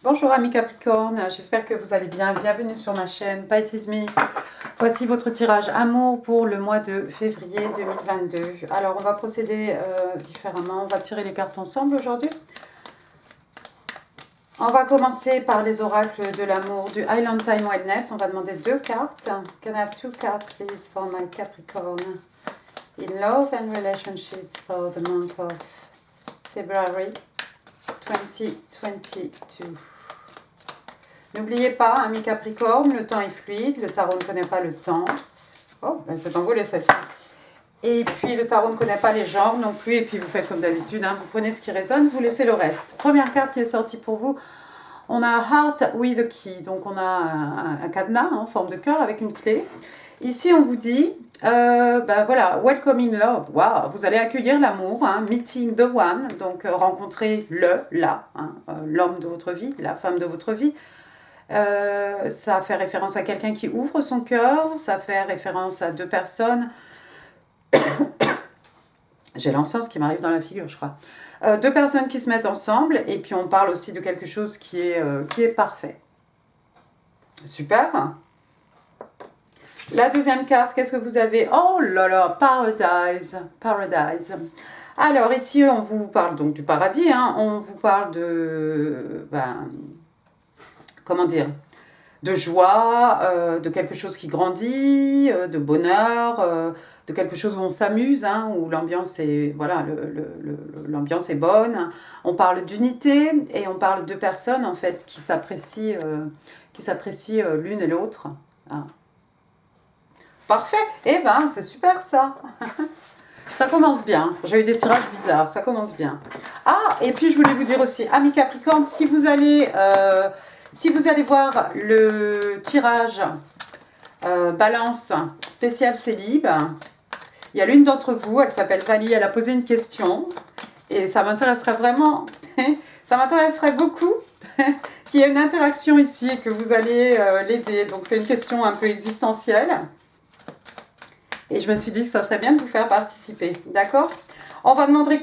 Bonjour amis Capricorne, j'espère que vous allez bien. Bienvenue sur ma chaîne Pisces Me. Voici votre tirage amour pour le mois de février 2022. Alors on va procéder différemment, on va tirer les cartes ensemble aujourd'hui. On va commencer par les oracles de l'amour du Island Time Wellness. On va demander 2 cartes. Can I have 2 cards please for my Capricorn in love and relationships for the month of February 2022. N'oubliez pas, amis Capricorne, le temps est fluide, le tarot ne connaît pas le temps. Oh, ben c'est envolé celle-ci. Et puis le tarot ne connaît pas les genres non plus, et puis vous faites comme d'habitude, hein, vous prenez ce qui résonne, vous laissez le reste. Première carte qui est sortie pour vous, on a Heart with a Key, donc on a un cadenas en forme de cœur avec une clé. Ici on vous dit, ben voilà, welcoming love, wow, vous allez accueillir l'amour, hein, meeting the one, donc rencontrer l'homme de votre vie, la femme de votre vie. Ça fait référence à quelqu'un qui ouvre son cœur, ça fait référence à 2 personnes. J'ai l'encens qui m'arrive dans la figure, je crois. 2 personnes qui se mettent ensemble, et puis on parle aussi de quelque chose qui est parfait. Super. La deuxième carte, qu'est-ce que vous avez? Oh là là, Paradise. Paradise. Alors ici, on vous parle donc du paradis, hein, on vous parle de... comment dire, de joie, de quelque chose qui grandit, de bonheur, de quelque chose où on s'amuse, hein, où l'ambiance est, voilà, l'ambiance est bonne. On parle d'unité et on parle de personnes en fait qui s'apprécient l'une et l'autre. Hein. Parfait. Eh ben, c'est super ça. Ça commence bien. J'ai eu des tirages bizarres. Ça commence bien. Ah, et puis je voulais vous dire aussi, amis Capricorne, si vous allez voir le tirage Balance spécial Célib, il y a l'une d'entre vous, elle s'appelle Vali, elle a posé une question et ça m'intéresserait vraiment, ça m'intéresserait beaucoup qu'il y ait une interaction ici et que vous allez l'aider. Donc c'est une question un peu existentielle et je me suis dit que ça serait bien de vous faire participer, d'accord ? On va demander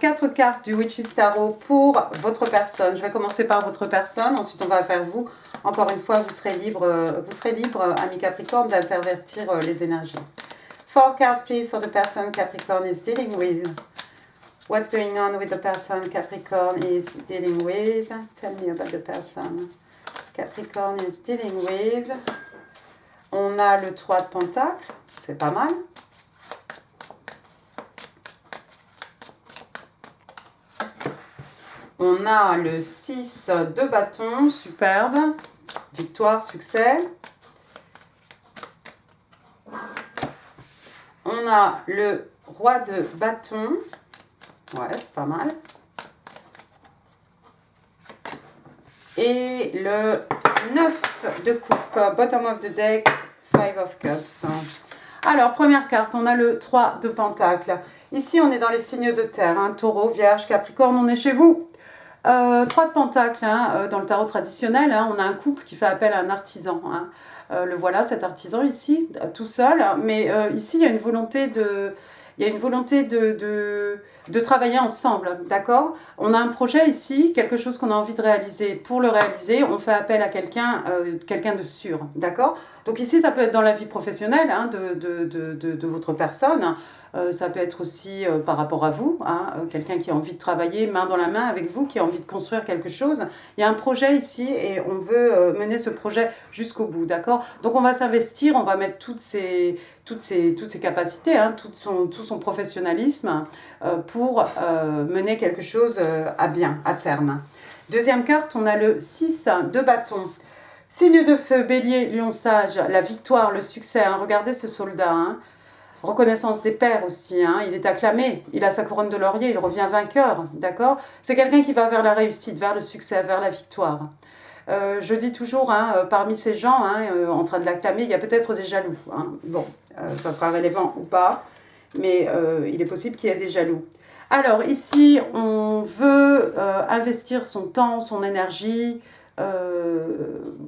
4 cartes du Witch's Tarot pour votre personne. Je vais commencer par votre personne, ensuite on va faire vous. Encore une fois, vous serez libre, amis Capricorne, d'intervertir les énergies. 4 cards, please, for the person Capricorn is dealing with. What's going on with the person Capricorn is dealing with? Tell me about the person Capricorn is dealing with. On a le 3 de Pentacle, c'est pas mal. On a le 6 de bâton, superbe, victoire, succès. On a le roi de bâton, ouais, c'est pas mal. Et le 9 de coupe, bottom of the deck, 5 of cups. Alors, première carte, on a le 3 de pentacle. Ici, on est dans les signes de terre, hein, taureau, vierge, capricorne, on est chez vous. 3 de pentacle, hein, dans le tarot traditionnel, hein, on a un couple qui fait appel à un artisan. Hein. Le voilà, cet artisan ici, tout seul. Mais ici, il y a une volonté de travailler ensemble, d'accord? On a un projet ici, quelque chose qu'on a envie de réaliser. Pour le réaliser, on fait appel à quelqu'un de sûr, d'accord? Donc ici, ça peut être dans la vie professionnelle, hein, de votre personne. Ça peut être aussi par rapport à vous, hein, quelqu'un qui a envie de travailler main dans la main avec vous, qui a envie de construire quelque chose. Il y a un projet ici et on veut mener ce projet jusqu'au bout, d'accord? Donc on va s'investir, on va mettre toutes ses capacités, hein, tout son professionnalisme pour mener quelque chose à bien, à terme. Deuxième carte, on a le 6 de bâton. Signe de feu, bélier, lion sage, la victoire, le succès. Hein, regardez ce soldat, hein. Reconnaissance des pairs aussi, hein, il est acclamé, il a sa couronne de laurier, il revient vainqueur, d'accord? C'est quelqu'un qui va vers la réussite, vers le succès, vers la victoire. Je dis toujours, hein, parmi ces gens hein, en train de l'acclamer, il y a peut-être des jaloux. Hein. Bon, ça sera relevant ou pas, mais il est possible qu'il y ait des jaloux. Alors ici, on veut investir son temps, son énergie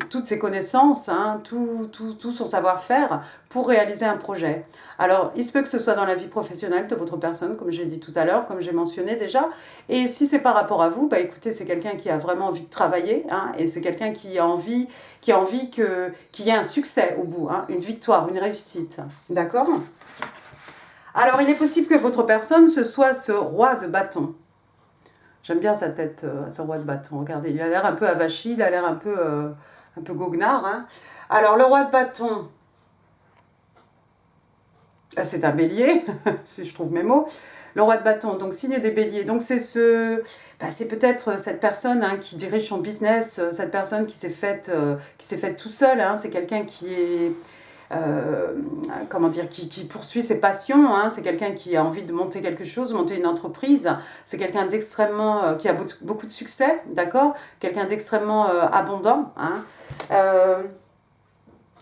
toutes ses connaissances, hein, tout son savoir-faire pour réaliser un projet. Alors, il se peut que ce soit dans la vie professionnelle de votre personne, comme j'ai dit tout à l'heure, comme j'ai mentionné déjà. Et si c'est par rapport à vous, bah écoutez, c'est quelqu'un qui a vraiment envie de travailler, hein, et c'est quelqu'un qui a envie qu'il y ait un succès au bout, hein, une victoire, une réussite. D'accord ? Alors, il est possible que votre personne, ce soit ce roi de bâton. J'aime bien sa tête, ce roi de bâton. Regardez, il a l'air un peu avachi, il a l'air un peu goguenard. Hein. Alors, le roi de bâton, c'est un bélier, si je trouve mes mots. Le roi de bâton, donc signe des béliers. Donc, c'est c'est peut-être cette personne, hein, qui dirige son business, cette personne qui s'est faite tout seul. Hein. C'est quelqu'un qui est... comment dire, qui poursuit ses passions, hein. C'est quelqu'un qui a envie de monter quelque chose, de monter une entreprise, c'est quelqu'un d'extrêmement, qui a beaucoup de succès, d'accord, quelqu'un d'extrêmement abondant, hein.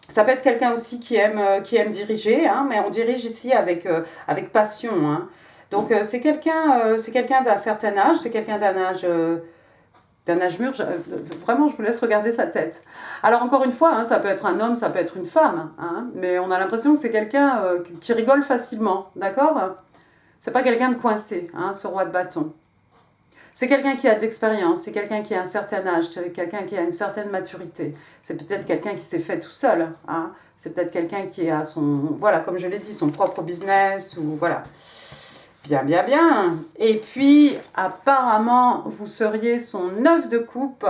Ça peut être quelqu'un aussi qui aime diriger, hein, mais on dirige ici avec passion, hein. Donc c'est quelqu'un d'un certain âge, c'est quelqu'un d'un âge mûr, vraiment je vous laisse regarder sa tête. Alors encore une fois, hein, ça peut être un homme, ça peut être une femme, hein, mais on a l'impression que c'est quelqu'un qui rigole facilement, d'accord ? C'est pas quelqu'un de coincé, hein, ce roi de bâton. C'est quelqu'un qui a de l'expérience, c'est quelqu'un qui a un certain âge, c'est quelqu'un qui a une certaine maturité. C'est peut-être quelqu'un qui s'est fait tout seul, hein. C'est peut-être quelqu'un qui a voilà, comme je l'ai dit, son propre business, ou voilà. Bien, bien, bien. Et puis, apparemment, vous seriez son 9 de coupe.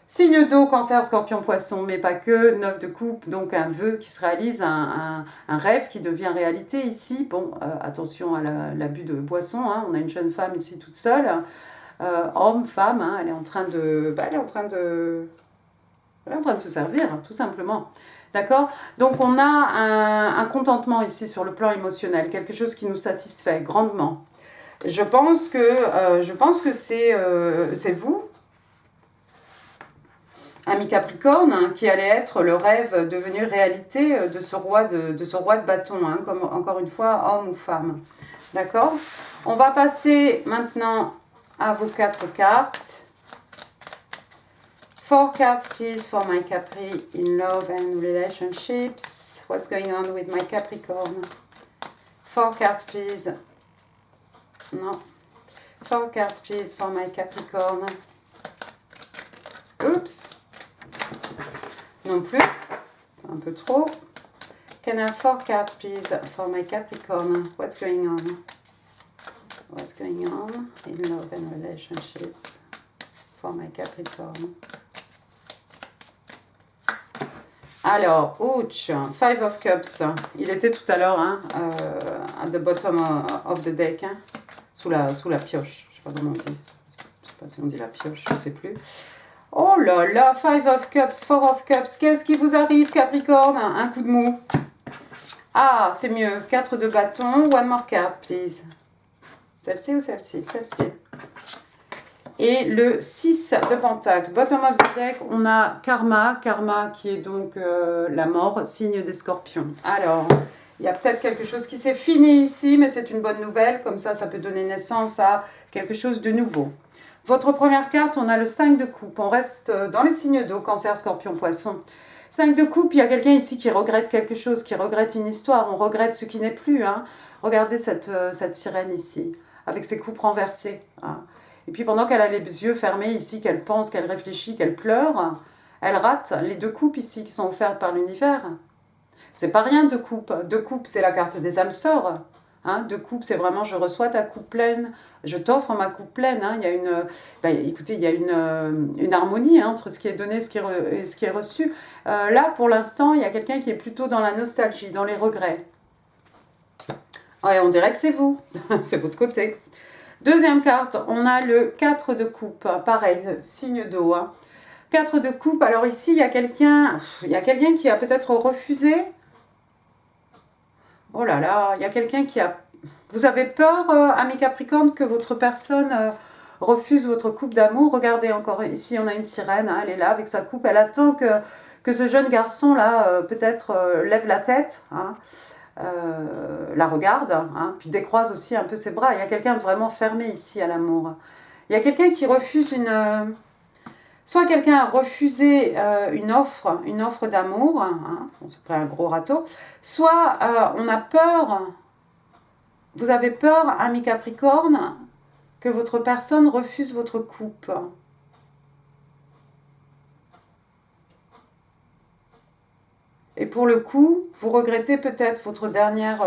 Signe d'eau, cancer, scorpion, poisson, mais pas que. 9 de coupe, donc un vœu qui se réalise, un rêve qui devient réalité ici. Bon, attention à l'abus de boisson. Hein. On a une jeune femme ici toute seule. Homme, femme, hein, elle est en train de... elle est en train de se servir, hein, tout simplement. D'accord ? Donc on a un contentement ici sur le plan émotionnel, quelque chose qui nous satisfait grandement. Je pense que c'est vous, ami Capricorne, hein, qui allait être le rêve devenu réalité de ce roi de bâton, hein, comme encore une fois, homme ou femme. D'accord ? On va passer maintenant à vos 4 cartes. 4 cards, please, for my Capri in love and relationships. What's going on with my Capricorn? 4 cards, please. No. 4 cards, please, for my Capricorn. Oups. Non plus. C'est un peu trop. Can I have 4 cards, please, for my Capricorn? What's going on? What's going on in love and relationships for my Capricorn? Alors, ouch, 5 of Cups. Il était tout à l'heure, hein, at the bottom of the deck, hein, sous la pioche. Je sais pas comment on dit. Je sais pas si on dit la pioche, je sais plus. Oh là là, 5 of Cups, 4 of Cups. Qu'est-ce qui vous arrive, Capricorne? Un coup de mou. Ah, c'est mieux. 4 de bâton. One more card, please. Celle-ci ou celle-ci? Celle-ci. Et le 6 de pentacle. Bottom of the deck, on a karma. Karma qui est donc la mort, signe des scorpions. Alors, il y a peut-être quelque chose qui s'est fini ici, mais c'est une bonne nouvelle. Comme ça peut donner naissance à quelque chose de nouveau. Votre première carte, on a le 5 de coupe. On reste dans les signes d'eau, cancer, scorpion, poisson. 5 de coupe, il y a quelqu'un ici qui regrette quelque chose, qui regrette une histoire. On regrette ce qui n'est plus. Hein. Regardez cette sirène ici, avec ses coupes renversées. Hein. Et puis pendant qu'elle a les yeux fermés ici, qu'elle pense, qu'elle réfléchit, qu'elle pleure, elle rate les 2 coupes ici qui sont offertes par l'univers. C'est pas rien, 2 coupes. 2 coupes, c'est la carte des âmes sœurs. Hein, 2 coupes, c'est vraiment je reçois ta coupe pleine, je t'offre ma coupe pleine. Hein. Il y a écoutez, il y a une harmonie, hein, entre ce qui est donné et ce qui est reçu. Là, pour l'instant, il y a quelqu'un qui est plutôt dans la nostalgie, dans les regrets. Ouais, on dirait que c'est vous, c'est votre côté. Deuxième carte, on a le 4 de coupe, pareil, signe d'eau. Hein. 4 de coupe, alors ici, il y a quelqu'un qui a peut-être refusé. Oh là là, il y a quelqu'un qui a... Vous avez peur, ami Capricorne, que votre personne refuse votre coupe d'amour? Regardez encore, ici, on a une sirène, hein, elle est là avec sa coupe, elle attend que ce jeune garçon-là, peut-être, lève la tête, hein. La regarde, hein, puis décroise aussi un peu ses bras. Il y a quelqu'un de vraiment fermé ici à l'amour. Il y a quelqu'un qui refuse soit quelqu'un a refusé une offre d'amour, hein, on se prend un gros râteau, soit on a peur, vous avez peur, ami Capricorne, que votre personne refuse votre coupe. Et pour le coup, vous regrettez peut-être votre dernière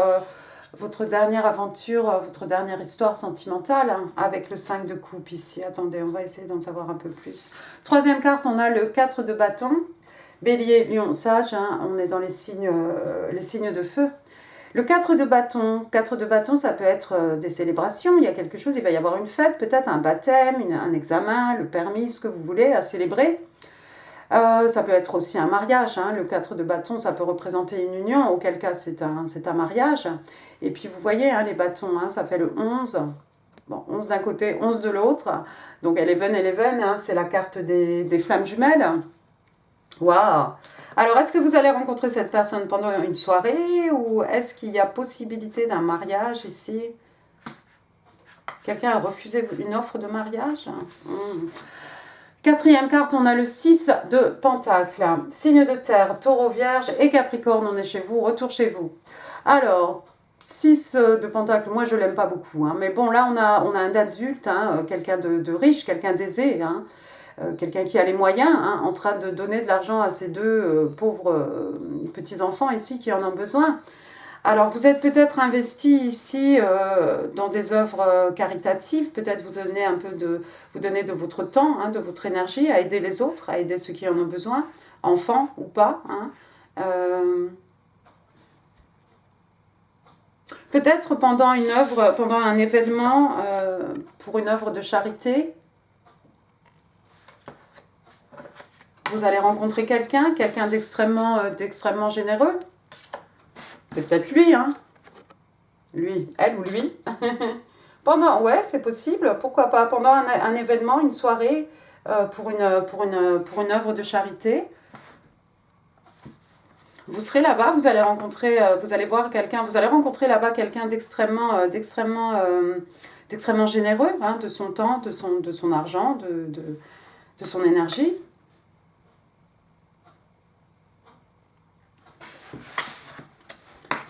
aventure, votre dernière histoire sentimentale hein, avec le 5 de coupe ici. Attendez, on va essayer d'en savoir un peu plus. Troisième carte, on a le 4 de bâton. Bélier, lion, sage, hein, on est dans les signes de feu. Le 4 de bâton, ça peut être des célébrations, il y a quelque chose, il va y avoir une fête, peut-être un baptême, un examen, le permis, ce que vous voulez à célébrer. Ça peut être aussi un mariage, hein. Le 4 de bâton, ça peut représenter une union, auquel cas c'est un mariage. Et puis vous voyez, hein, les bâtons, hein, ça fait le 11. Bon, 11 d'un côté, 11 de l'autre. Donc Eleven, hein, c'est la carte des flammes jumelles. Waouh! Alors, est-ce que vous allez rencontrer cette personne pendant une soirée ou est-ce qu'il y a possibilité d'un mariage ici? Quelqu'un a refusé une offre de mariage? Quatrième carte, on a le 6 de Pentacle. Signe de terre, Taureau, Vierge et Capricorne, on est chez vous, retour chez vous. Alors, 6 de Pentacle, moi je l'aime pas beaucoup. Hein, mais bon, là on a un adulte, hein, quelqu'un de riche, quelqu'un d'aisé, hein, quelqu'un qui a les moyens, hein, en train de donner de l'argent à ces deux pauvres petits-enfants ici qui en ont besoin. Alors, vous êtes peut-être investi ici dans des œuvres caritatives, peut-être vous donnez de votre temps, hein, de votre énergie à aider les autres, à aider ceux qui en ont besoin, enfants ou pas. Hein. Peut-être pendant un événement, pour une œuvre de charité, vous allez rencontrer quelqu'un d'extrêmement généreux. C'est peut-être lui, hein. Lui, elle ou lui. Ouais, c'est possible. Pourquoi pas pendant un événement, une soirée, pour une œuvre de charité. Vous serez là-bas, vous allez voir quelqu'un, vous allez rencontrer là-bas quelqu'un d'extrêmement généreux, hein, de son temps, de son argent, de son énergie.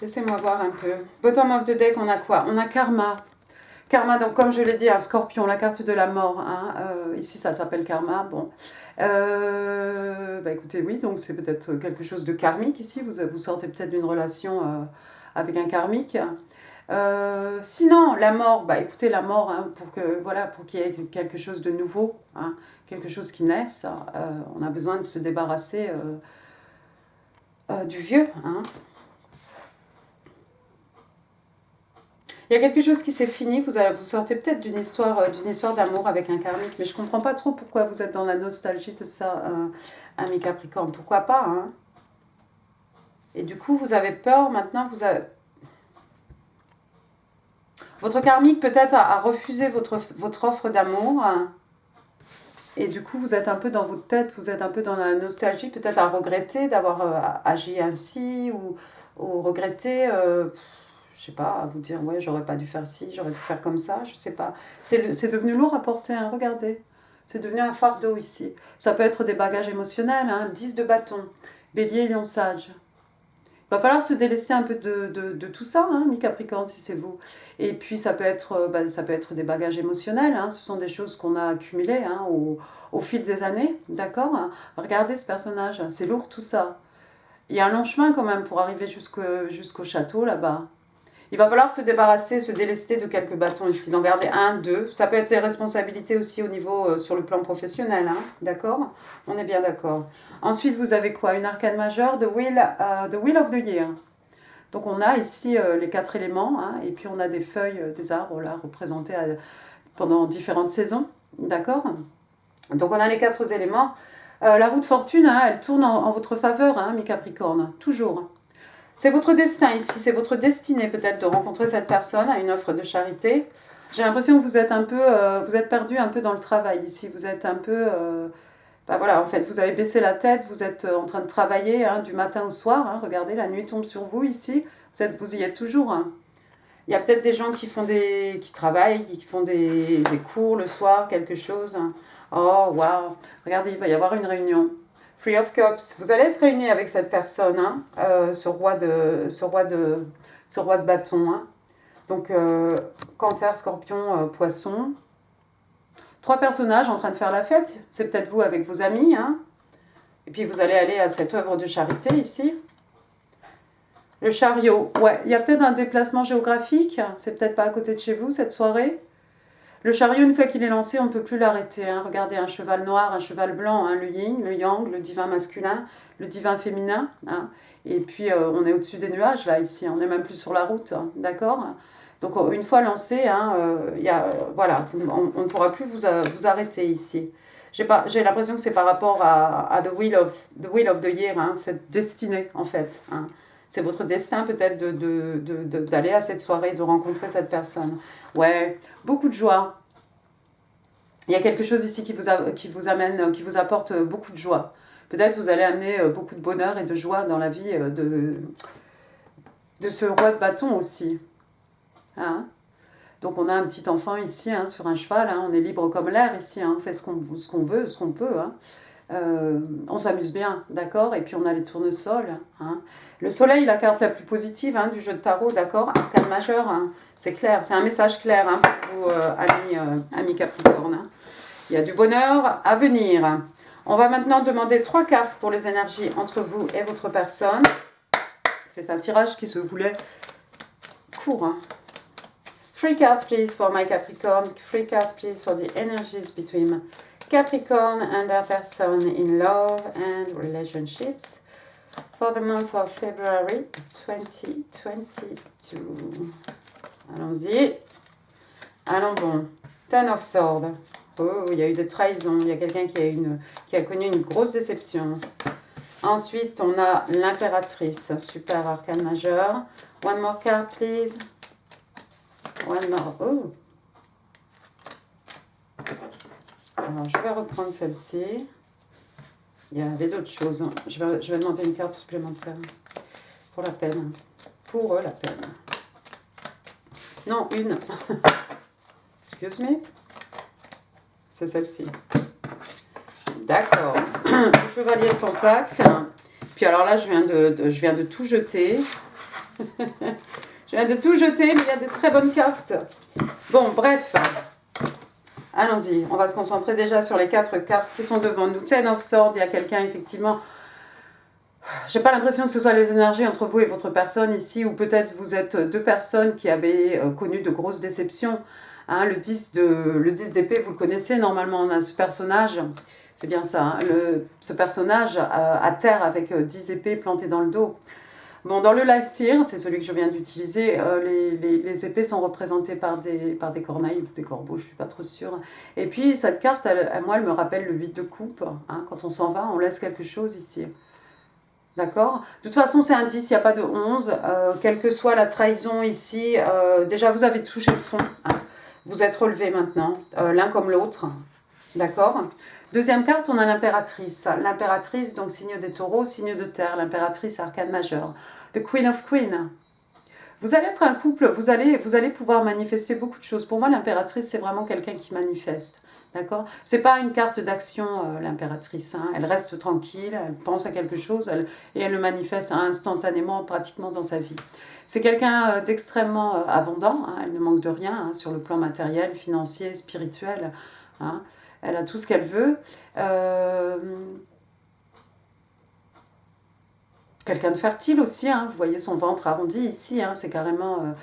Laissez-moi voir un peu. Bottom of the deck, on a quoi? On a karma. Karma, donc comme je l'ai dit, un scorpion, la carte de la mort. Hein, ici, ça s'appelle karma. Bon. Écoutez, oui, donc c'est peut-être quelque chose de karmique ici. Vous sortez peut-être d'une relation avec un karmique. Sinon, la mort, écoutez, la mort, hein, pour qu'il y ait quelque chose de nouveau, hein, quelque chose qui naisse, on a besoin de se débarrasser du vieux. Hein. Il y a quelque chose qui s'est fini, vous sortez peut-être d'une histoire d'amour avec un karmique, mais je ne comprends pas trop pourquoi vous êtes dans la nostalgie de ça, ami Capricorne. Pourquoi pas, hein? Et du coup, vous avez peur, maintenant, votre karmique peut-être a refusé votre offre d'amour, hein, et du coup, vous êtes un peu dans votre tête, vous êtes un peu dans la nostalgie, peut-être à regretter d'avoir agi ainsi, ou regretter... je sais pas, à vous dire, ouais, j'aurais pas dû faire ci, j'aurais dû faire comme ça, je sais pas. C'est devenu lourd à porter, hein, regardez. C'est devenu un fardeau ici. Ça peut être des bagages émotionnels, hein, 10 de bâton, bélier, lion, sage. Il va falloir se délester un peu de tout ça, hein, mi-capricorne, si c'est vous. Et puis, ça peut être des bagages émotionnels, hein, ce sont des choses qu'on a accumulées hein, au fil des années, d'accord, hein. Regardez ce personnage, c'est lourd tout ça. Il y a un long chemin quand même pour arriver jusqu'au château là-bas. Il va falloir se débarrasser, se délester de quelques bâtons ici, d'en garder un, deux. Ça peut être des responsabilités aussi au niveau, sur le plan professionnel, hein, d'accord? On est bien d'accord. Ensuite, vous avez quoi? Une arcane majeure, the Wheel of the Year. Donc on a ici les 4 éléments, hein, et puis on a des feuilles, des arbres là, représentés pendant différentes saisons, d'accord? Donc on a les 4 éléments. La roue de fortune, hein, elle tourne en votre faveur, hein, mi Capricorne, toujours. C'est votre destin ici, c'est votre destinée peut-être de rencontrer cette personne à une offre de charité. J'ai l'impression que vous êtes vous êtes perdu un peu dans le travail ici. Vous êtes un peu, voilà, en fait, vous avez baissé la tête, vous êtes en train de travailler hein, du matin au soir. Hein, regardez, la nuit tombe sur vous ici. Vous y êtes toujours. Hein. Il y a peut-être des gens qui travaillent, qui font des cours le soir, quelque chose. Oh, waouh. Regardez, il va y avoir une réunion. Three of Cups. Vous allez être réunis avec cette personne, hein, ce roi de bâton. Hein. Donc, Cancer, Scorpion, Poisson. 3 personnages en train de faire la fête. C'est peut-être vous avec vos amis. Hein. Et puis, vous allez aller à cette œuvre de charité ici. Le chariot, ouais, il y a peut-être un déplacement géographique, c'est peut-être pas à côté de chez vous cette soirée. Le chariot, une fois qu'il est lancé, on ne peut plus l'arrêter. Hein. Regardez, un cheval noir, un cheval blanc, hein, le yin, le yang, le divin masculin, le divin féminin. Hein. Et puis, on est au-dessus des nuages, là, ici, on n'est même plus sur la route, hein, d'accord. Donc, une fois lancé, hein, voilà, on ne pourra plus vous arrêter ici. J'ai l'impression que c'est par rapport à the Wheel of the Year, hein, cette destinée, en fait, hein. C'est votre destin peut-être d'aller à cette soirée, de rencontrer cette personne. Ouais, beaucoup de joie. Il y a quelque chose ici qui vous amène, qui vous apporte beaucoup de joie. Peut-être vous allez amener beaucoup de bonheur et de joie dans la vie de ce roi de bâton aussi. Hein? Donc on a un petit enfant ici hein, sur un cheval, hein, on est libre comme l'air ici, hein, on fait ce qu'on veut, ce qu'on peut. Hein. On s'amuse bien, d'accord. Et puis on a les tournesols. Hein. Le soleil, la carte la plus positive hein, du jeu de tarot, d'accord. Arcane majeur, hein. C'est clair, c'est un message clair hein, pour vous, amis Capricorne. Hein. Il y a du bonheur à venir. On va maintenant demander 3 cartes pour les énergies entre vous et votre personne. C'est un tirage qui se voulait court. Hein. 3 cards please for my Capricorn. 3 cards please for the energies between Capricorn and their person in love and relationships for the month of February 2022. Allons-y. Allons bon. Ten of Swords. Oh, il y a eu des trahisons. Il y a quelqu'un qui a connu une grosse déception. Ensuite, on a l'impératrice. Super arcane majeur. One more card, please. One more. Oh. Alors, je vais reprendre celle-ci. Il y avait d'autres choses. Je vais demander une carte supplémentaire. Pour la peine. Pour la peine. Non, une. Excuse me. C'est celle-ci. D'accord. Le chevalier de Pentacle. Puis alors là, je viens de tout jeter. Je viens de tout jeter, mais il y a de très bonnes cartes. Bon, bref. Allons-y, on va se concentrer déjà sur les 4 cartes qui sont devant nous. Ten of Swords, il y a quelqu'un effectivement. J'ai pas l'impression que ce soit les énergies entre vous et votre personne ici, ou peut-être vous êtes 2 personnes qui avaient connu de grosses déceptions. Hein, le 10 d'épée, vous le connaissez, normalement on a ce personnage, c'est bien ça, hein, ce personnage à terre avec 10 épées plantées dans le dos. Bon, dans le Lycir, c'est celui que je viens d'utiliser, les épées sont représentées par des corneilles ou des corbeaux, je ne suis pas trop sûre. Et puis cette carte, moi, elle me rappelle le 8 de coupe. Hein, quand on s'en va, on laisse quelque chose ici. D'accord. De toute façon, c'est un 10, il n'y a pas de 11. Quelle que soit la trahison ici, déjà vous avez touché le fond. Hein. Vous êtes relevés maintenant, l'un comme l'autre. D'accord. Deuxième carte, on a l'impératrice. L'impératrice, donc signe des taureaux, signe de terre. L'impératrice, arcane majeur. The Queen of Queen. Vous allez être un couple, vous allez pouvoir manifester beaucoup de choses. Pour moi, l'impératrice, c'est vraiment quelqu'un qui manifeste. D'accord. C'est pas une carte d'action, l'impératrice. Hein. Elle reste tranquille, elle pense à quelque chose et elle le manifeste instantanément, pratiquement dans sa vie. C'est quelqu'un d'extrêmement abondant. Hein. Elle ne manque de rien hein, sur le plan matériel, financier, spirituel. Hein. Elle a tout ce qu'elle veut. Quelqu'un de fertile aussi. Hein. Vous voyez son ventre arrondi ici. Hein. C'est carrément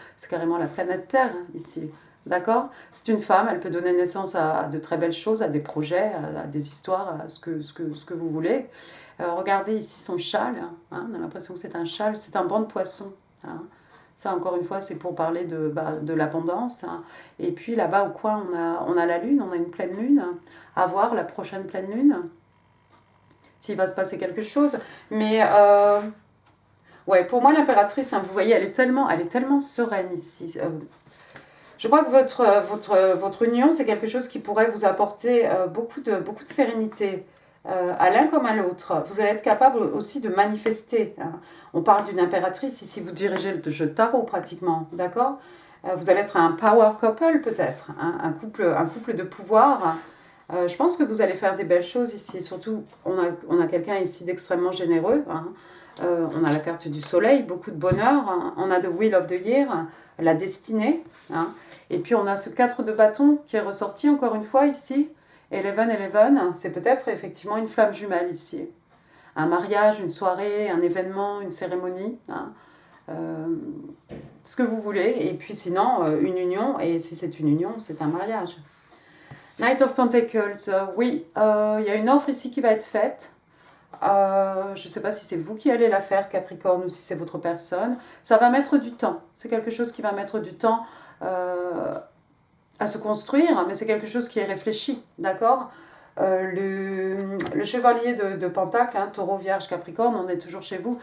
la planète Terre hein, ici. D'accord. C'est une femme, elle peut donner naissance à de très belles choses, à des projets, à des histoires, à ce que vous voulez. Regardez ici son châle, hein, on a l'impression que c'est un châle, c'est un banc de poissons. Hein. Ça, encore une fois, c'est pour parler de l'abondance. Hein. Et puis là-bas, au coin, on a la lune, on a une pleine lune. À voir la prochaine pleine lune, s'il va se passer quelque chose. Mais, ouais, pour moi, l'impératrice, hein, vous voyez, elle est tellement sereine ici. Je crois que votre union, c'est quelque chose qui pourrait vous apporter beaucoup de sérénité, à l'un comme à l'autre. Vous allez être capable aussi de manifester. Hein. On parle d'une impératrice, ici vous dirigez le jeu de tarot pratiquement, d'accord. Vous allez être un power couple peut-être, hein, un couple de pouvoir. Je pense que vous allez faire des belles choses ici. Surtout, on a quelqu'un ici d'extrêmement généreux. Hein. On a la carte du soleil, beaucoup de bonheur. Hein. On a the Wheel of the Year, la destinée. Hein. Et puis on a ce 4 de bâton qui est ressorti encore une fois ici. 11, c'est peut-être effectivement une flamme jumelle ici. Un mariage, une soirée, un événement, une cérémonie. Hein. Ce que vous voulez. Et puis sinon, une union. Et si c'est une union, c'est un mariage. Knight of Pentacles, oui, il y a une offre ici qui va être faite. Je ne sais pas si c'est vous qui allez la faire, Capricorne, ou si c'est votre personne. Ça va mettre du temps. C'est quelque chose qui va mettre du temps à se construire, mais c'est quelque chose qui est réfléchi, d'accord. Le chevalier de Pentacle, hein, Taureau, Vierge, Capricorne, on est toujours chez vous.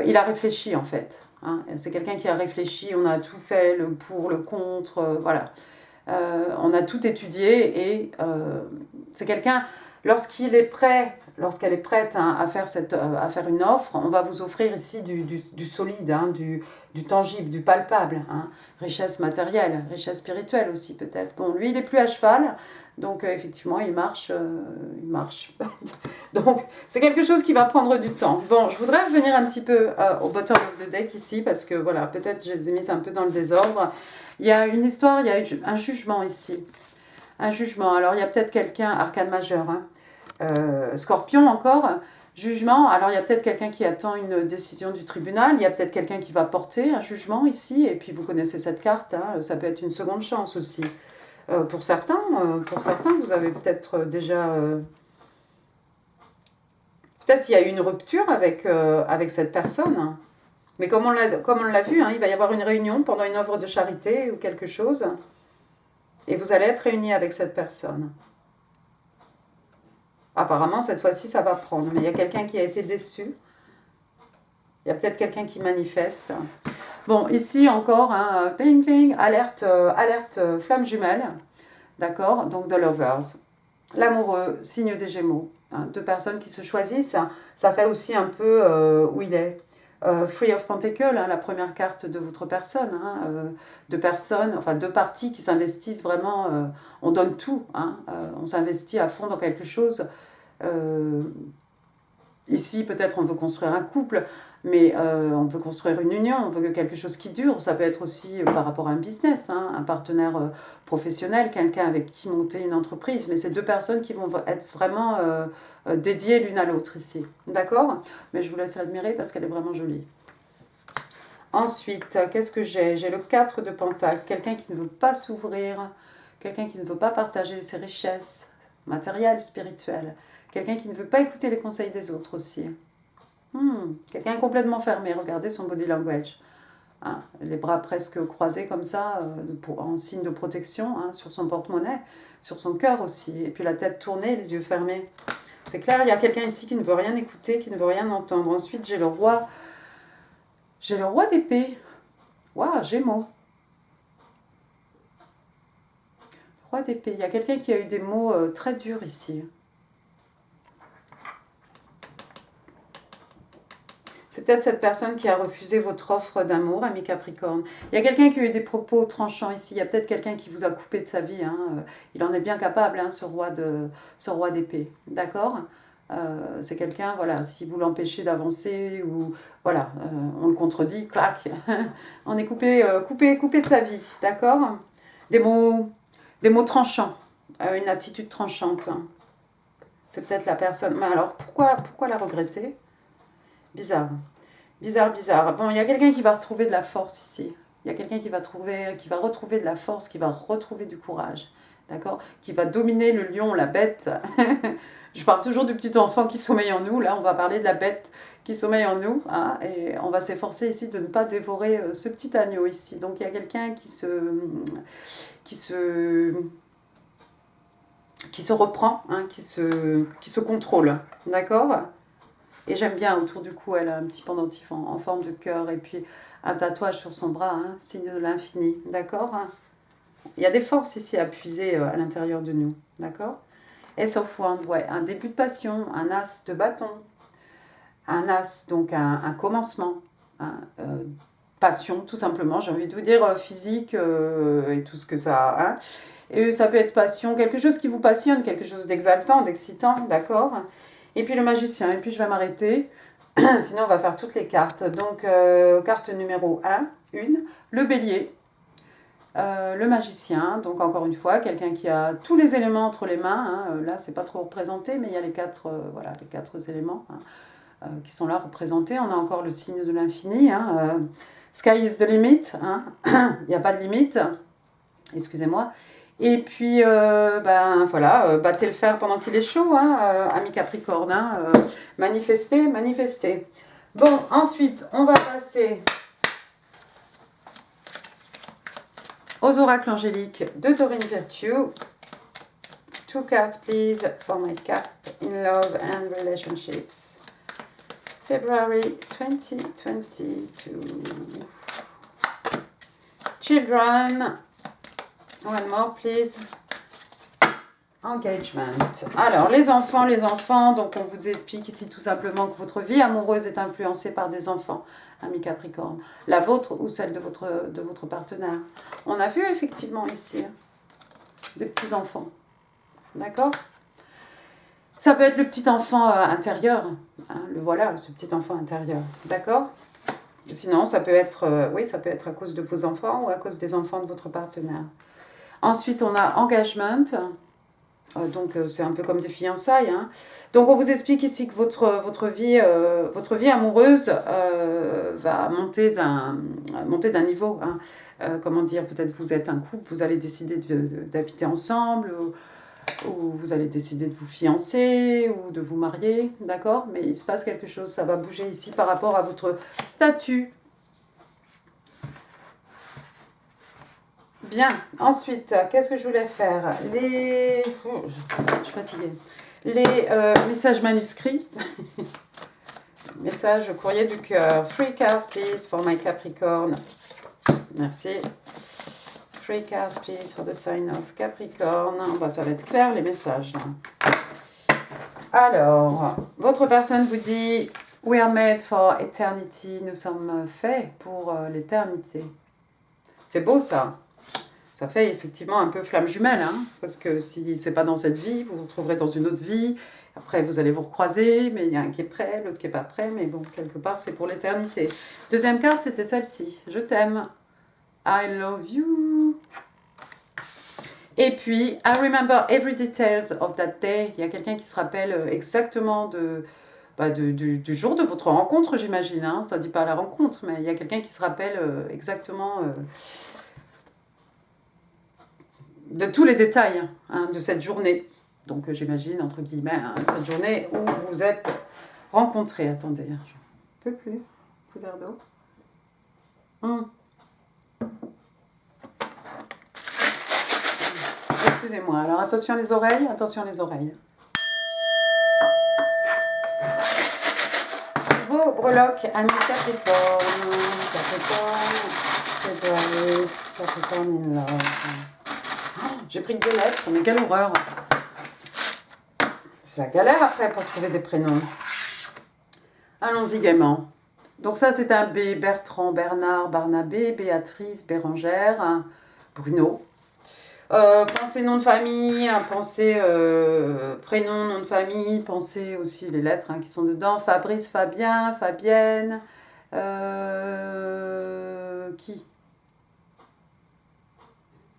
Il a réfléchi en fait. Hein. C'est quelqu'un qui a réfléchi, on a tout fait, le pour, le contre, voilà. On a tout étudié et c'est quelqu'un, lorsqu'il est prêt, lorsqu'elle est prête hein, à faire une offre, on va vous offrir ici du solide, hein, du tangible, du palpable, hein, richesse matérielle, richesse spirituelle aussi peut-être. Bon, lui il est plus à cheval, donc effectivement il marche. Donc c'est quelque chose qui va prendre du temps. Bon, je voudrais revenir un petit peu au bottom of the deck ici, parce que voilà, peut-être je les ai mises un peu dans le désordre. Il y a une histoire, il y a un jugement ici. Un jugement. Alors, il y a peut-être quelqu'un, arcane majeur, hein, Scorpion encore, jugement. Alors, il y a peut-être quelqu'un qui attend une décision du tribunal. Il y a peut-être quelqu'un qui va porter un jugement ici. Et puis, vous connaissez cette carte. Hein, ça peut être une seconde chance aussi. Pour certains, vous avez peut-être déjà... peut-être il y a eu une rupture avec cette personne. Hein. Mais comme on l'a vu, hein, il va y avoir une réunion pendant une œuvre de charité ou quelque chose. Et vous allez être réunis avec cette personne. Apparemment, cette fois-ci, ça va prendre. Mais il y a quelqu'un qui a été déçu. Il y a peut-être quelqu'un qui manifeste. Bon, ici encore, hein, cling, cling, alerte, flamme jumelle. D'accord. Donc, The Lovers. L'amoureux, signe des Gémeaux. Hein, deux personnes qui se choisissent. Ça fait aussi un peu où il est. Free of Pentacle, hein, la première carte de votre personne. Hein, deux personnes, enfin deux parties qui s'investissent vraiment. On donne tout. Hein, on s'investit à fond dans quelque chose. Ici, peut-être on veut construire un couple, mais on veut construire une union, on veut quelque chose qui dure. Ça peut être aussi par rapport à un business, hein, un partenaire professionnel, quelqu'un avec qui monter une entreprise. Mais c'est deux personnes qui vont être vraiment dédiées l'une à l'autre ici. D'accord? Mais je vous laisse l'admirer parce qu'elle est vraiment jolie. Ensuite, qu'est-ce que j'ai? J'ai le 4 de Pentacle, quelqu'un qui ne veut pas s'ouvrir, quelqu'un qui ne veut pas partager ses richesses matérielles, spirituelles. Quelqu'un qui ne veut pas écouter les conseils des autres aussi. Quelqu'un complètement fermé, regardez son body language. Hein, les bras presque croisés comme ça, en signe de protection, hein, sur son porte-monnaie, sur son cœur aussi. Et puis la tête tournée, les yeux fermés. C'est clair, il y a quelqu'un ici qui ne veut rien écouter, qui ne veut rien entendre. Ensuite, j'ai le roi. J'ai le roi d'épée. Waouh, Gémeaux. Roi d'épée. Il y a quelqu'un qui a eu des mots très durs ici. C'est peut-être cette personne qui a refusé votre offre d'amour, ami Capricorne. Il y a quelqu'un qui a eu des propos tranchants ici. Il y a peut-être quelqu'un qui vous a coupé de sa vie. Hein. Il en est bien capable, hein, ce roi d'épée. D'accord. C'est quelqu'un, voilà, si vous l'empêchez d'avancer ou voilà, on le contredit, clac, on est coupé de sa vie, d'accord. Des mots tranchants, une attitude tranchante. C'est peut-être la personne. Mais alors, pourquoi la regretter? Bizarre. Bizarre. Bon, il y a quelqu'un qui va retrouver de la force ici. Il y a quelqu'un qui va retrouver de la force, qui va retrouver du courage. D'accord? Qui va dominer le lion, la bête. Je parle toujours du petit enfant qui sommeille en nous. Là, on va parler de la bête qui sommeille en nous. Hein, et on va s'efforcer ici de ne pas dévorer ce petit agneau ici. Donc, il y a quelqu'un qui se reprend, hein, qui se contrôle. D'accord? Et j'aime bien, autour du cou, elle a un petit pendentif en forme de cœur et puis un tatouage sur son bras, hein, signe de l'infini, d'accord. Il y a des forces ici à puiser à l'intérieur de nous, d'accord. Ace of Wands, ouais, un début de passion, un as de bâton, un as, donc un commencement, hein, passion, tout simplement. J'ai envie de vous dire physique et tout ce que ça a. Hein. Et ça peut être passion, quelque chose qui vous passionne, quelque chose d'exaltant, d'excitant, d'accord. Et puis le magicien, et puis je vais m'arrêter. Sinon, on va faire toutes les cartes. Donc, carte numéro 1, le bélier, le magicien. Donc, encore une fois, quelqu'un qui a tous les éléments entre les mains. Hein. Là, c'est pas trop représenté, mais il y a les quatre, voilà, les quatre éléments hein, qui sont là représentés. On a encore le signe de l'infini. Hein. Sky is the limit. Hein. Il n'y a pas de limite. Excusez-moi. Et puis, ben voilà, battez le fer pendant qu'il est chaud, hein, ami Capricorne. Hein, manifestez, manifestez. Bon, ensuite, on va passer aux oracles angéliques de Dorine Virtue. 2 cards, please, for my cap in love and relationships. February 2022. Children. One more, please. Engagement. Alors, les enfants, donc on vous explique ici tout simplement que votre vie amoureuse est influencée par des enfants, ami Capricorne. La vôtre ou celle de votre partenaire. On a vu effectivement ici des petits-enfants. D'accord? Ça peut être le petit enfant intérieur. Hein, le voilà, ce petit enfant intérieur. D'accord? Sinon, ça peut être, oui, ça peut être à cause de vos enfants ou à cause des enfants de votre partenaire. Ensuite, on a engagement. Donc, c'est un peu comme des fiançailles. Hein. Donc, on vous explique ici que votre vie amoureuse va monter d'un niveau. Hein. Comment dire, peut-être vous êtes un couple, vous allez décider d'habiter ensemble, ou vous allez décider de vous fiancer, ou de vous marier, d'accord? Mais il se passe quelque chose, ça va bouger ici par rapport à votre statut. Bien, ensuite, qu'est-ce que je voulais faire? Je suis fatiguée. Les messages manuscrits. Message courrier du cœur. 3 cards, please, for my Capricorn. Merci. 3 cards, please, for the sign of Capricorn. Bah, ça va être clair, les messages. Alors, votre personne vous dit « We are made for eternity ». Nous sommes faits pour l'éternité. C'est beau, ça. Ça fait effectivement un peu flamme jumelle, hein, parce que si c'est pas dans cette vie, vous vous retrouverez dans une autre vie. Après, vous allez vous recroiser, mais il y a un qui est prêt, l'autre qui n'est pas prêt, mais bon, quelque part, c'est pour l'éternité. Deuxième carte, c'était celle-ci. Je t'aime. I love you. Et puis, I remember every details of that day. Il y a quelqu'un qui se rappelle exactement du jour de votre rencontre, j'imagine. Hein. Ça ne dit pas la rencontre, mais il y a quelqu'un qui se rappelle exactement... de tous les détails hein, de cette journée. Donc j'imagine, entre guillemets, hein, cette journée où vous vous êtes rencontrés. Attendez, je ne peux plus. Petit verre d'eau. Excusez-moi. Alors attention les oreilles, attention les oreilles. Vos breloques, amis Capricorne. Capricorne, Capricorne in love. J'ai pris que 2 lettres, mais quelle horreur! C'est la galère après pour trouver des prénoms. Allons-y gaiement. Donc ça c'est un B, Bertrand, Bernard, Barnabé, Béatrice, Bérangère, Bruno. Pensez nom de famille, pensez prénom, nom de famille, pensez aussi les lettres hein, qui sont dedans. Fabrice, Fabien, Fabienne. Qui?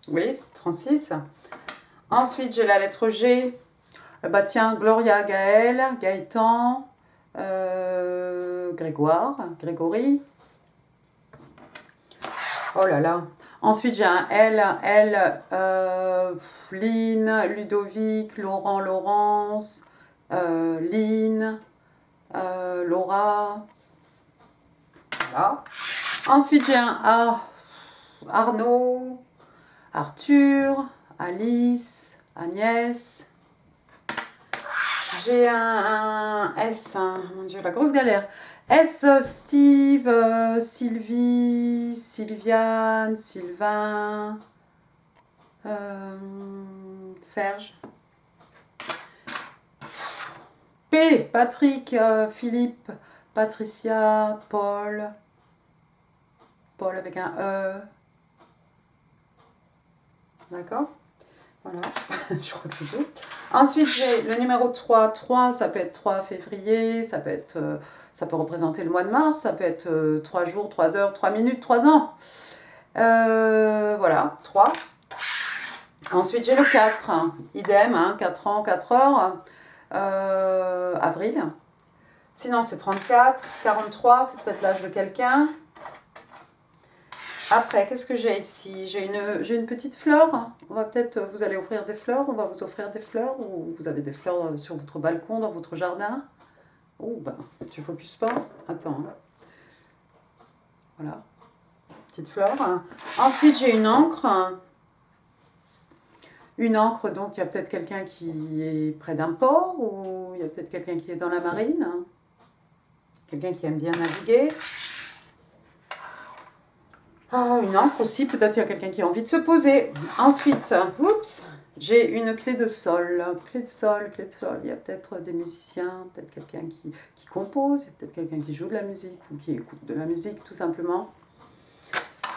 Oui, Francis. Ensuite, j'ai la lettre G. Bah tiens, Gloria, Gaël, Gaëtan, Grégoire, Grégory. Oh là là. Ensuite, j'ai un L, Lynn, Ludovic, Laurent, Laurence, Lynn, Laura. Voilà. Ensuite, j'ai un A, Arnaud, Arthur, Alice, Agnès. J'ai un S, hein, mon Dieu, la grosse galère. S, Steve, Sylvie, Sylviane, Sylvain, Serge. P, Patrick, Philippe, Patricia, Paul, Paul avec un E. D'accord? Voilà, je crois que c'est tout. Ensuite, j'ai le numéro 3. 3, ça peut être 3 février, ça peut représenter le mois de mars, ça peut être 3 jours, 3 heures, 3 minutes, 3 ans. Voilà, 3. Ensuite, j'ai le 4. Idem, 4 ans, 4 heures. Avril. Sinon, c'est 34, 43, c'est peut-être l'âge de quelqu'un. Après, qu'est-ce que j'ai ici? J'ai une petite fleur. On va peut-être, vous allez offrir des fleurs, on va vous offrir des fleurs, ou vous avez des fleurs sur votre balcon, dans votre jardin. Oh, ben, tu focuses pas. Attends. Voilà. Petite fleur. Ensuite, j'ai une encre. Une encre, donc il y a peut-être quelqu'un qui est près d'un port, ou il y a peut-être quelqu'un qui est dans la marine. Quelqu'un qui aime bien naviguer. Ah, une encre aussi, peut-être il y a quelqu'un qui a envie de se poser. Ensuite, oups, j'ai une clé de sol. Clé de sol, clé de sol. Il y a peut-être des musiciens, peut-être quelqu'un qui compose, il y a peut-être quelqu'un qui joue de la musique ou qui écoute de la musique tout simplement.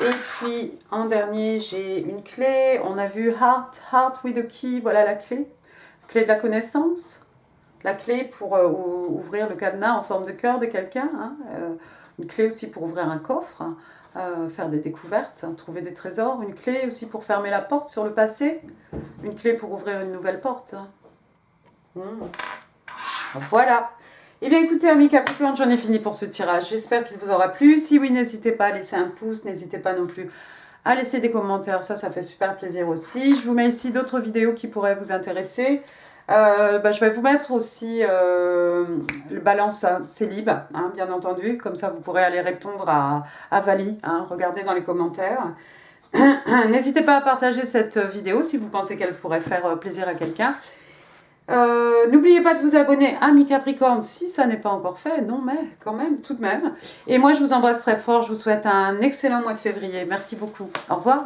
Et puis en dernier, j'ai une clé. On a vu heart with a key. Voilà la clé. Clé de la connaissance. La clé pour ouvrir le cadenas en forme de cœur de quelqu'un. Une clé aussi pour ouvrir un coffre. Faire des découvertes, trouver des trésors, une clé aussi pour fermer la porte sur le passé, une clé pour ouvrir une nouvelle porte. Voilà. Eh bien écoutez, amis Capricorne, j'en ai fini pour ce tirage. J'espère qu'il vous aura plu. Si oui, n'hésitez pas à laisser un pouce, n'hésitez pas non plus à laisser des commentaires, ça fait super plaisir aussi. Je vous mets ici d'autres vidéos qui pourraient vous intéresser. Je vais vous mettre aussi le balance célib, bien entendu, comme ça vous pourrez aller répondre à Vali, regardez dans les commentaires. N'hésitez pas à partager cette vidéo si vous pensez qu'elle pourrait faire plaisir à quelqu'un. N'oubliez pas de vous abonner à Mi Capricorne si ça n'est pas encore fait, non mais quand même, tout de même. Et moi je vous embrasse très fort, je vous souhaite un excellent mois de février. Merci beaucoup, au revoir.